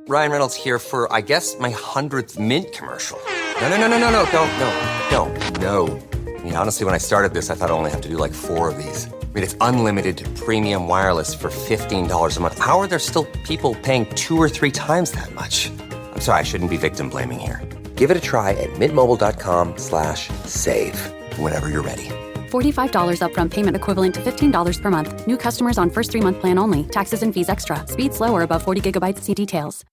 Ryan Reynolds here for, I guess, my 100th Mint commercial. No, don't. No. I mean, honestly, when I started this, I thought I only have to do like 4 of these. I mean, it's unlimited premium wireless for $15 a month. How are there still people paying 2 or 3 times that much? I'm sorry, I shouldn't be victim blaming here. Give it a try at mintmobile.com/save. Whenever you're ready. $45 upfront payment equivalent to $15 per month. New customers on first 3-month plan only. Taxes and fees extra. Speed slower above 40 gigabytes. See details.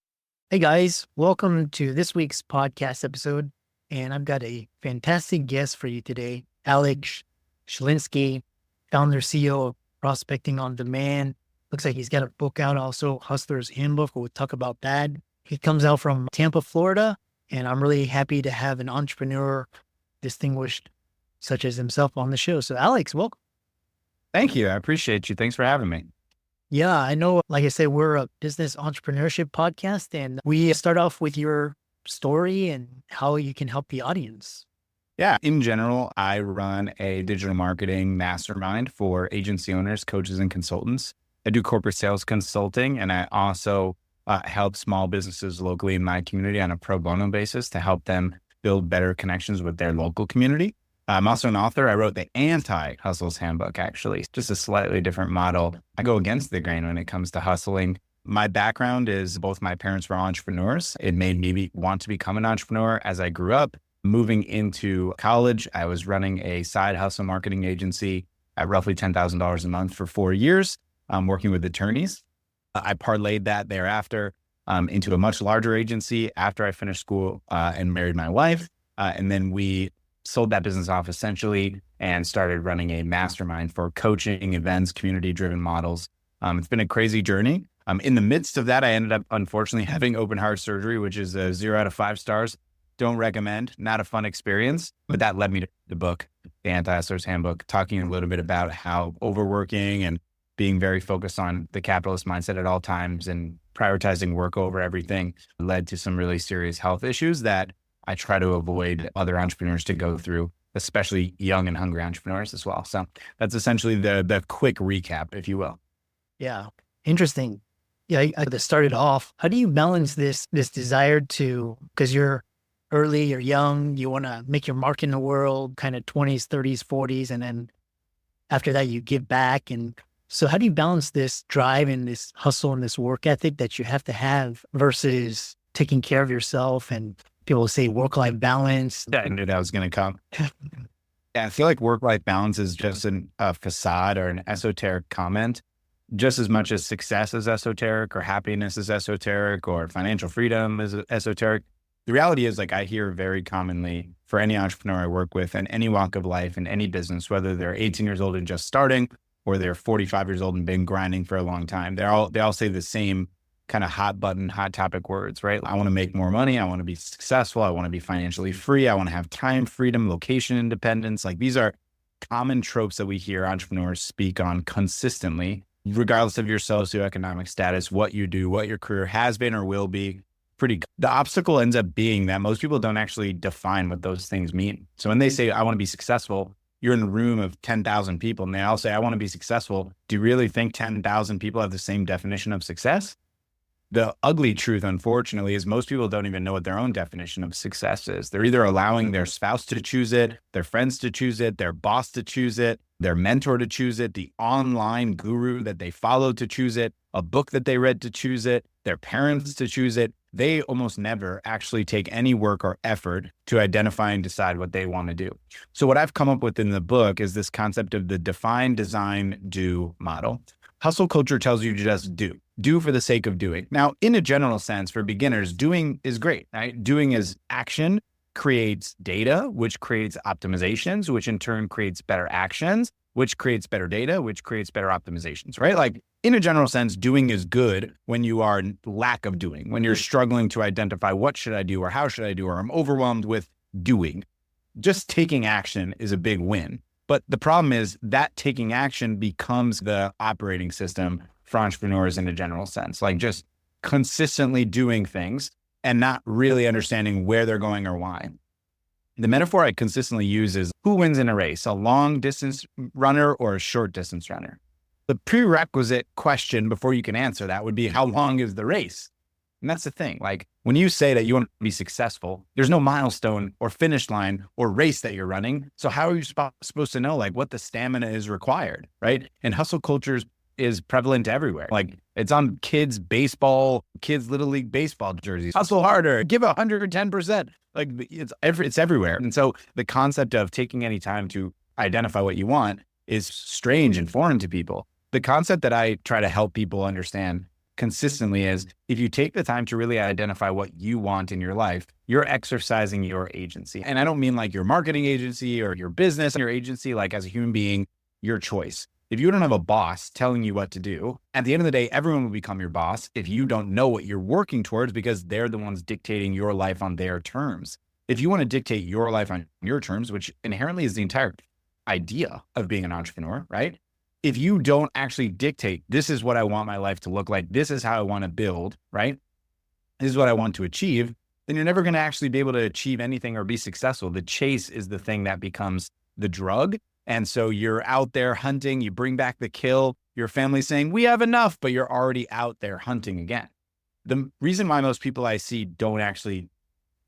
Hey guys, welcome to this week's podcast episode. And I've got a fantastic guest for you today. Alex Schilinsky, founder, CEO of Prospecting on Demand. Looks like he's got a book out also, Hustler's Handbook. We'll talk about that. He comes out from Tampa, Florida. And I'm really happy to have an entrepreneur distinguished such as himself on the show. So Alex, welcome. Thank you. I appreciate you. Thanks for having me. Yeah, I know, like I said, we're a business entrepreneurship podcast, and we start off with your story and how you can help the audience. Yeah. In general, I run a digital marketing mastermind for agency owners, coaches, and consultants. I do corporate sales consulting, and I also help small businesses locally in my community on a pro bono basis to help them build better connections with their local community. I'm also an author. I wrote the Anti-Hustle's Handbook, actually, just a slightly different model. I go against the grain when it comes to hustling. My background is both my parents were entrepreneurs. It made me want to become an entrepreneur as I grew up. Moving into college, I was running a side hustle marketing agency at roughly $10,000 a month for 4 years, working with attorneys. I parlayed that thereafter into a much larger agency after I finished school and married my wife. And then we sold that business off essentially and started running a mastermind for coaching, events, community-driven models. It's been a crazy journey. In the midst of that, I ended up, unfortunately, having open heart surgery, which is a 0 out of 5 stars. Don't recommend, not a fun experience. But that led me to the book, The Anti-Hustler's Handbook, talking a little bit about how overworking and being very focused on the capitalist mindset at all times and prioritizing work over everything led to some really serious health issues that I try to avoid other entrepreneurs to go through, especially young and hungry entrepreneurs as well. So that's essentially the quick recap, if you will. Yeah, interesting. Yeah, to start it off, how do you balance this desire to, because you're early, you're young, you want to make your mark in the world, kind of 20s, 30s, 40s, and then after that you give back. And so how do you balance this drive and this hustle and this work ethic that you have to have versus taking care of yourself? And people say work-life balance. Yeah, I knew that was going to come. Yeah, I feel like work-life balance is just a facade or an esoteric comment, just as much as success is esoteric or happiness is esoteric or financial freedom is esoteric. The reality is, like, I hear very commonly for any entrepreneur I work with in any walk of life, in any business, whether they're 18 years old and just starting or they're 45 years old and been grinding for a long time, they all say the same kind of hot button, hot topic words, right? I want to make more money. I want to be successful. I want to be financially free. I want to have time freedom, location independence. Like, these are common tropes that we hear entrepreneurs speak on consistently, regardless of your socioeconomic status, what you do, what your career has been or will be. The obstacle ends up being that most people don't actually define what those things mean. So when they say, I want to be successful, you're in a room of 10,000 people and they all say, I want to be successful. Do you really think 10,000 people have the same definition of success? The ugly truth, unfortunately, is most people don't even know what their own definition of success is. They're either allowing their spouse to choose it, their friends to choose it, their boss to choose it, their mentor to choose it, the online guru that they follow to choose it, a book that they read to choose it, their parents to choose it. They almost never actually take any work or effort to identify and decide what they want to do. So what I've come up with in the book is this concept of the define, design, do model. Hustle culture tells you to just do for the sake of doing. Now, in a general sense, for beginners, doing is great, right? Doing is action, creates data, which creates optimizations, which in turn creates better actions, which creates better data, which creates better optimizations, right? Like, in a general sense, doing is good when you are in lack of doing, when you're struggling to identify what should I do or how should I do, or I'm overwhelmed with doing. Just taking action is a big win. But the problem is that taking action becomes the operating system for entrepreneurs in a general sense, like just consistently doing things and not really understanding where they're going or why. The metaphor I consistently use is who wins in a race, a long distance runner or a short distance runner? The prerequisite question before you can answer that would be, how long is the race? And that's the thing. Like when you say that you want to be successful, there's no milestone or finish line or race that you're running. So how are you supposed to know like what the stamina is required, right? And hustle culture is prevalent everywhere. Like it's on kids' Little League baseball jerseys. Hustle harder, give 110%. Like it's everywhere. And so the concept of taking any time to identify what you want is strange and foreign to people. The concept that I try to help people understand consistently is if you take the time to really identify what you want in your life, you're exercising your agency. And I don't mean like your marketing agency or your business, your agency, like as a human being, your choice. If you don't have a boss telling you what to do, at the end of the day, everyone will become your boss if you don't know what you're working towards because they're the ones dictating your life on their terms. If you want to dictate your life on your terms, which inherently is the entire idea of being an entrepreneur, right? If you don't actually dictate, this is what I want my life to look like, this is how I want to build, right? This is what I want to achieve, then you're never going to actually be able to achieve anything or be successful. The chase is the thing that becomes the drug. And so you're out there hunting, you bring back the kill, your family's saying, we have enough, but you're already out there hunting again. The reason why most people I see don't actually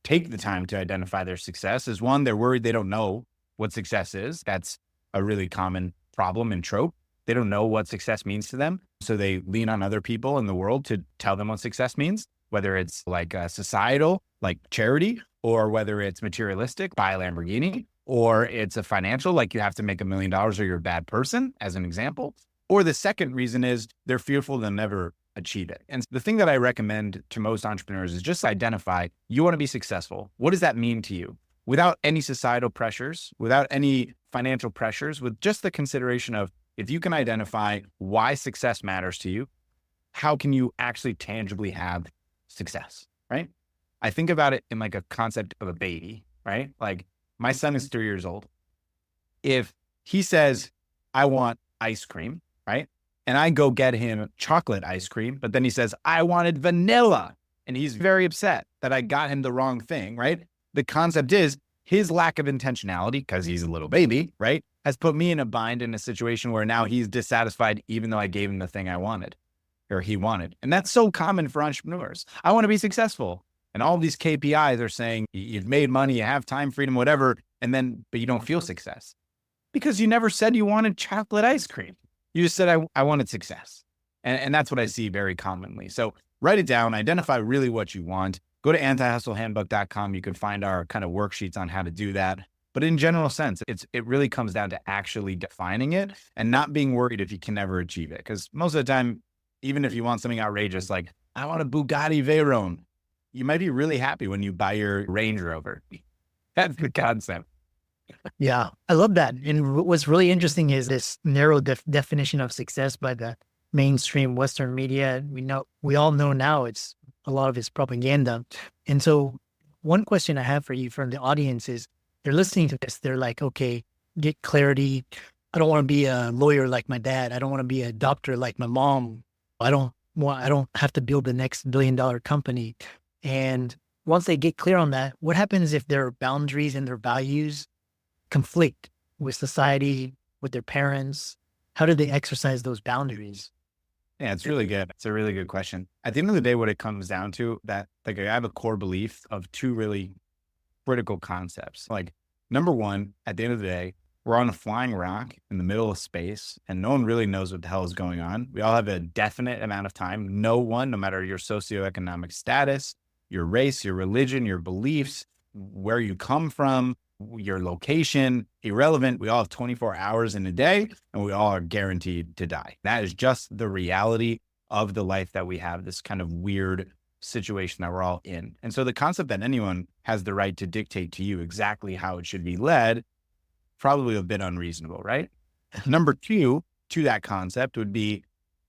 take the time to identify their success is one, they're worried they don't know what success is. That's a really common problem and trope. They don't know what success means to them. So they lean on other people in the world to tell them what success means, whether it's like societal, like charity, or whether it's materialistic, buy a Lamborghini, or it's a financial, like you have to make $1 million or you're a bad person, as an example. Or the second reason is they're fearful they'll never achieve it. And the thing that I recommend to most entrepreneurs is just identify, you want to be successful. What does that mean to you? Without any societal pressures, without any financial pressures, with just the consideration of, if you can identify why success matters to you, how can you actually tangibly have success, right? I think about it in like a concept of a baby, right? Like my son is 3 years old. If he says, I want ice cream, right? And I go get him chocolate ice cream, but then he says, I wanted vanilla. And he's very upset that I got him the wrong thing, right? The concept is his lack of intentionality, because he's a little baby, right, has put me in a bind in a situation where now he's dissatisfied, even though I gave him the thing I wanted or he wanted. And that's so common for entrepreneurs. I want to be successful. And all these KPIs are saying you've made money, you have time, freedom, whatever. But you don't feel success because you never said you wanted chocolate ice cream. You just said, I wanted success. And that's what I see very commonly. So write it down, identify really what you want. Go to antihustlehandbook.com. You can find our kind of worksheets on how to do that. But in general sense, it really comes down to actually defining it and not being worried if you can never achieve it. Because most of the time, even if you want something outrageous, like I want a Bugatti Veyron, you might be really happy when you buy your Range Rover. That's the concept. Yeah, I love that. And what's really interesting is this narrow definition of success by the mainstream Western media. We all know now a lot of it's propaganda. And so one question I have for you from the audience is, they're listening to this. They're like, okay, get clarity. I don't want to be a lawyer like my dad. I don't want to be a doctor like my mom. I don't have to build the next $1 billion company. And once they get clear on that, what happens if their boundaries and their values conflict with society, with their parents? How do they exercise those boundaries? Yeah, it's really good. It's a really good question. At the end of the day, what it comes down to, that like I have a core belief of two really critical concepts. Like number one, at the end of the day, we're on a flying rock in the middle of space and no one really knows what the hell is going on. We all have a definite amount of time. No one, no matter your socioeconomic status, your race, your religion, your beliefs, where you come from, your location, irrelevant. We all have 24 hours in a day and we all are guaranteed to die. That is just the reality of the life that we have, this kind of weird situation that we're all in. And so the concept that anyone has the right to dictate to you exactly how it should be led, probably a bit unreasonable, right? Number two to that concept would be,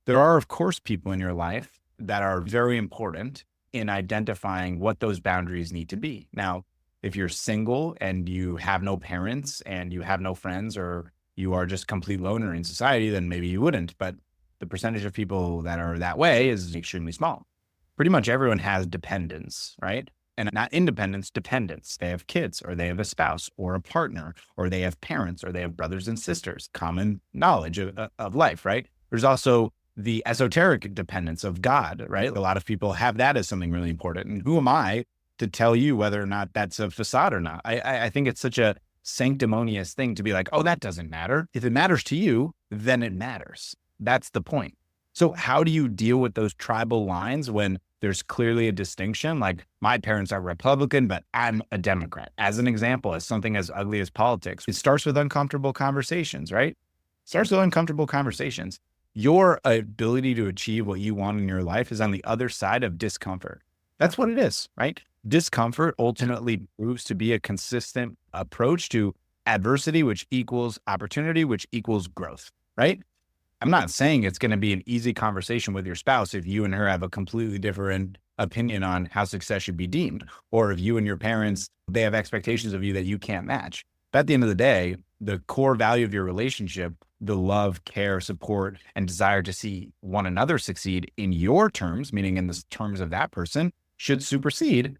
there are of course people in your life that are very important in identifying what those boundaries need to be. Now, if you're single and you have no parents and you have no friends, or you are just complete loner in society, then maybe you wouldn't. But the percentage of people that are that way is extremely small. Pretty much everyone has dependence, right? And not independence, dependence. They have kids, or they have a spouse or a partner, or they have parents, or they have brothers and sisters, common knowledge of life, right? There's also the esoteric dependence of God, right? A lot of people have that as something really important. And who am I to tell you whether or not that's a facade or not? I think it's such a sanctimonious thing to be like, oh, that doesn't matter. If it matters to you, then it matters. That's the point. So how do you deal with those tribal lines when there's clearly a distinction? Like, my parents are Republican, but I'm a Democrat. As an example, as something as ugly as politics, it starts with uncomfortable conversations, right? Starts with uncomfortable conversations. Your ability to achieve what you want in your life is on the other side of discomfort. That's what it is, right? Discomfort ultimately proves to be a consistent approach to adversity, which equals opportunity, which equals growth, right? I'm not saying it's going to be an easy conversation with your spouse if you and her have a completely different opinion on how success should be deemed, or if you and your parents, they have expectations of you that you can't match. But at the end of the day, the core value of your relationship, the love, care, support, and desire to see one another succeed in your terms, meaning in the terms of that person, should supersede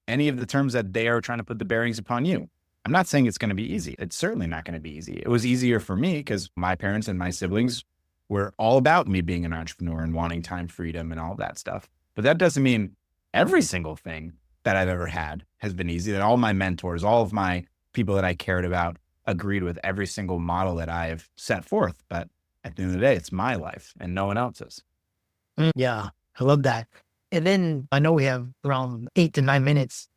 any of the terms that they are trying to put the bearings upon you. I'm not saying it's going to be easy. It's certainly not going to be easy. It was easier for me because my parents and my siblings were all about me being an entrepreneur and wanting time freedom and all that stuff. But that doesn't mean every single thing that I've ever had has been easy, that all my mentors, all of my people that I cared about agreed with every single model that I have set forth. But at the end of the day, it's my life and no one else's. Yeah, I love that. And then I know we have around 8 to 9 minutes.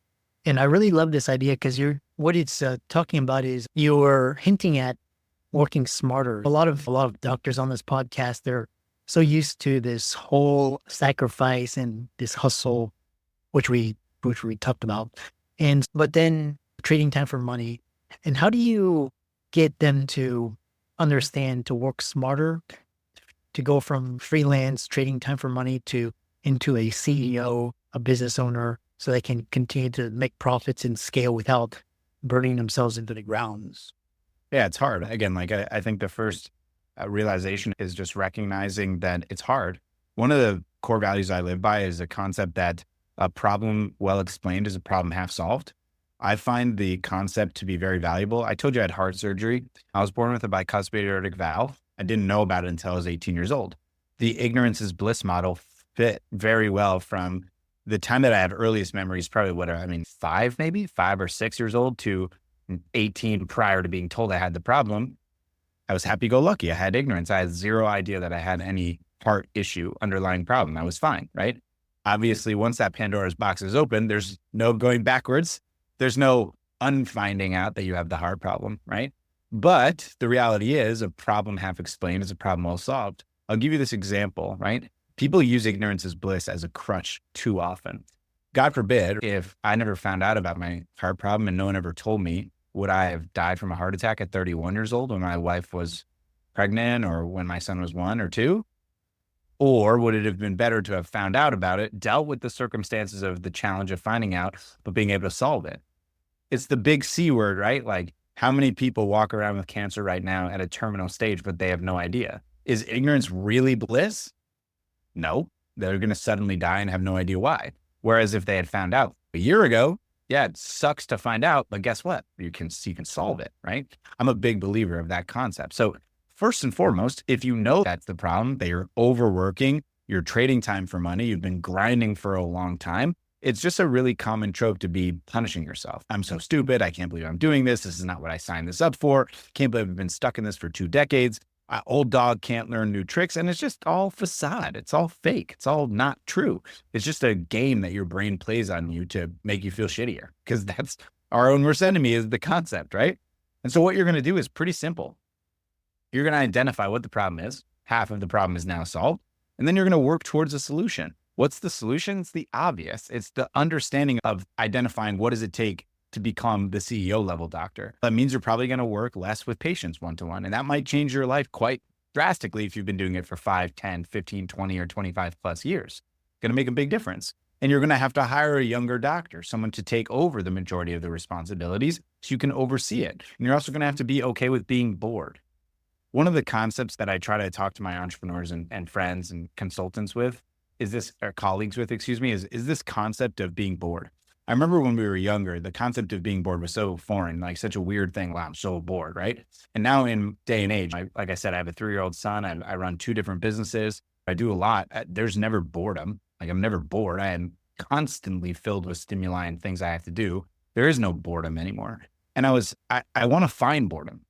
And I really love this idea because what it's talking about is you're hinting at working smarter. A lot of doctors on this podcast, they're so used to this whole sacrifice and this hustle, which we talked about. But then trading time for money. And how do you get them to understand to work smarter, to go from freelance trading time for money into a CEO, a business owner, so they can continue to make profits and scale without burning themselves into the grounds? Yeah, it's hard. Again, like I think the first realization is just recognizing that it's hard. One of the core values I live by is a concept that a problem well explained is a problem half solved. I find the concept to be very valuable. I told you I had heart surgery. I was born with a bicuspid aortic valve. I didn't know about it until I was 18 years old. The ignorance is bliss model fit very well from the time that I have earliest memories, probably 5 or 6 years old to 18 prior to being told I had the problem. I was happy-go-lucky. I had ignorance. I had zero idea that I had any heart issue, underlying problem. I was fine, right? Obviously, once that Pandora's box is open, there's no going backwards. There's no unfinding out that you have the heart problem, right? But the reality is a problem half explained is a problem well solved. I'll give you this example, right? People use ignorance as bliss as a crutch too often. God forbid, if I never found out about my heart problem and no one ever told me, would I have died from a heart attack at 31 years old when my wife was pregnant or when my son was 1 or 2? Or would it have been better to have found out about it, dealt with the circumstances of the challenge of finding out, but being able to solve it? It's the big C word, right? Like, how many people walk around with cancer right now at a terminal stage, but they have no idea? Is ignorance really bliss? No, they're going to suddenly die and have no idea why. Whereas if they had found out a year ago, yeah, it sucks to find out, but guess what? You can solve it, right? I'm a big believer of that concept. So first and foremost, if you know that's the problem, that you're overworking, you're trading time for money, you've been grinding for a long time, it's just a really common trope to be punishing yourself. I'm so stupid. I can't believe I'm doing this. This is not what I signed this up for. Can't believe I've been stuck in this for 2 decades. Old dog can't learn new tricks. And it's just all facade. It's all fake. It's all not true. It's just a game that your brain plays on you to make you feel shittier, because that's our own worst enemy is the concept, right? And so what you're going to do is pretty simple. You're going to identify what the problem is. Half of the problem is now solved. And then you're going to work towards a solution. What's the solution? It's the obvious. It's the understanding of identifying what does it take to become the CEO level doctor. That means you're probably going to work less with patients one-to-one. And that might change your life quite drastically if you've been doing it for 5, 10, 15, 20, or 25 plus years. Going to make a big difference. And you're going to have to hire a younger doctor, someone to take over the majority of the responsibilities so you can oversee it. And you're also going to have to be okay with being bored. One of the concepts that I try to talk to my entrepreneurs and friends and consultants with is this, or colleagues with, is this concept of being bored. I remember when we were younger, the concept of being bored was so foreign, like such a weird thing. Wow, I'm so bored, right? And now in day and age, like I said, I have a 3-year-old son. I run 2 different businesses. I do a lot. There's never boredom. Like I'm never bored. I am constantly filled with stimuli and things I have to do. There is no boredom anymore. And I want to find boredom.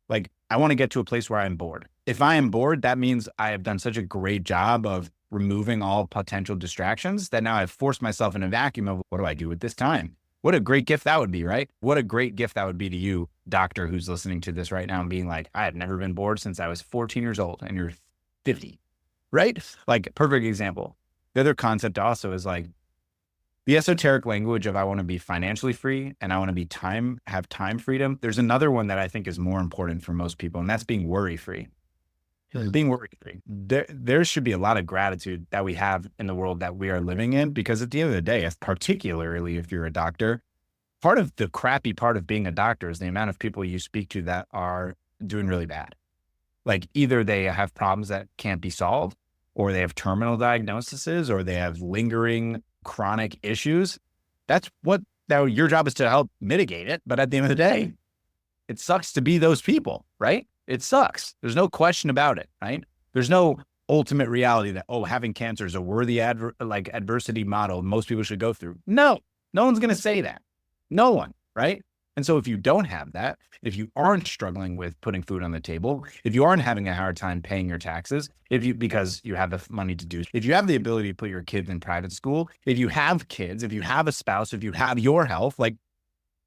Like I want to get to a place where I'm bored. If I am bored, that means I have done such a great job of removing all potential distractions that now I've forced myself in a vacuum of what do I do with this time? What a great gift that would be, right? What a great gift that would be to you, doctor, who's listening to this right now and being like, I have never been bored since I was 14 years old and you're 50, right? Like perfect example. The other concept also is like the esoteric language of I want to be financially free and I want to be have time freedom. There's another one that I think is more important for most people, and that's being worry free. Being worry free. There should be a lot of gratitude that we have in the world that we are living in, because at the end of the day, particularly if you're a doctor, part of the crappy part of being a doctor is the amount of people you speak to that are doing really bad. Like either they have problems that can't be solved, or they have terminal diagnoses, or they have lingering chronic issues. Your job is to help mitigate it. But at the end of the day, it sucks to be those people, right? It sucks. There's no question about it, right? There's no ultimate reality that, having cancer is a worthy adversity model most people should go through. No one's going to say that. No one, right? And so if you don't have that, if you aren't struggling with putting food on the table, if you aren't having a hard time paying your taxes, because you have the money to do, if you have the ability to put your kids in private school, if you have kids, if you have a spouse, if you have your health, like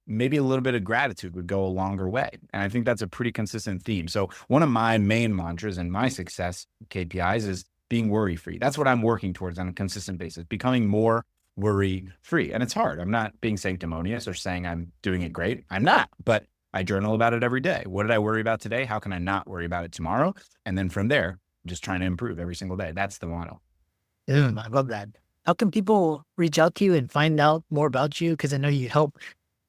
maybe a little bit of gratitude would go a longer way. And I think that's a pretty consistent theme. So one of my main mantras and my success KPIs is being worry-free. That's what I'm working towards on a consistent basis, becoming more worry-free. And it's hard. I'm not being sanctimonious or saying I'm doing it great. I'm not, but I journal about it every day. What did I worry about today? How can I not worry about it tomorrow? And then from there, just trying to improve every single day. That's the motto. I love that. How can people reach out to you and find out more about you? Because I know you help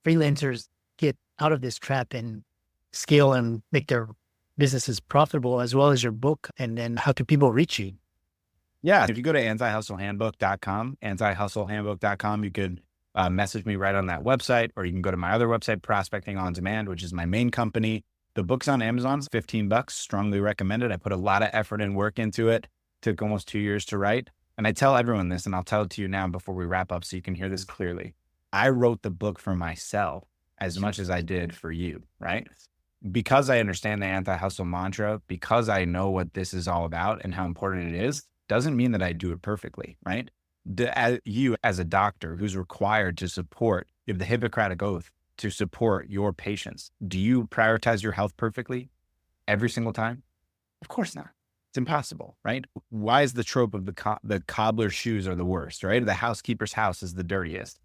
freelancers get out of this trap and scale and make their businesses profitable, as well as your book. And then how can people reach you? Yeah. If you go to antihustlehandbook.com, you could message me right on that website, or you can go to my other website, Prospecting on Demand, which is my main company. The book's on Amazon. It's $15. Strongly recommended. I put a lot of effort and work into it. Took almost 2 years to write. And I tell everyone this, and I'll tell it to you now before we wrap up so you can hear this clearly. I wrote the book for myself as much as I did for you, right? Because I understand the anti-hustle mantra, because I know what this is all about and how important it is, doesn't mean that I do it perfectly, right? You as a doctor who's required to support, you have the Hippocratic Oath to support your patients. Do you prioritize your health perfectly every single time? Of course not. It's impossible, right? Why is the trope of the cobbler's shoes are the worst, right? The housekeeper's house is the dirtiest.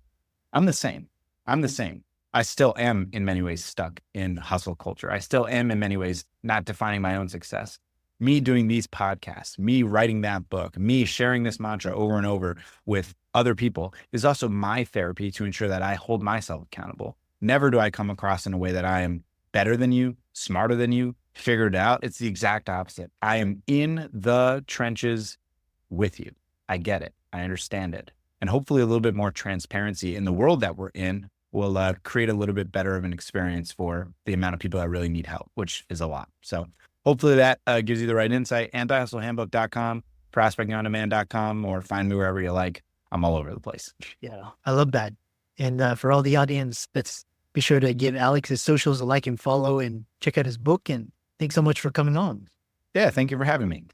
I'm the same. I still am in many ways stuck in hustle culture. I still am in many ways not defining my own success. Me doing these podcasts, me writing that book, me sharing this mantra over and over with other people is also my therapy to ensure that I hold myself accountable. Never do I come across in a way that I am better than you, smarter than you, figured it out. It's the exact opposite. I am in the trenches with you. I get it. I understand it. And hopefully a little bit more transparency in the world that we're in will create a little bit better of an experience for the amount of people that really need help, which is a lot. So hopefully that gives you the right insight. Antihustlehandbook.com, prospectingondemand.com, or find me wherever you like. I'm all over the place. Yeah, I love that. And for all the audience, let's be sure to give Alex his socials a like and follow and check out his book. And thanks so much for coming on. Yeah, thank you for having me.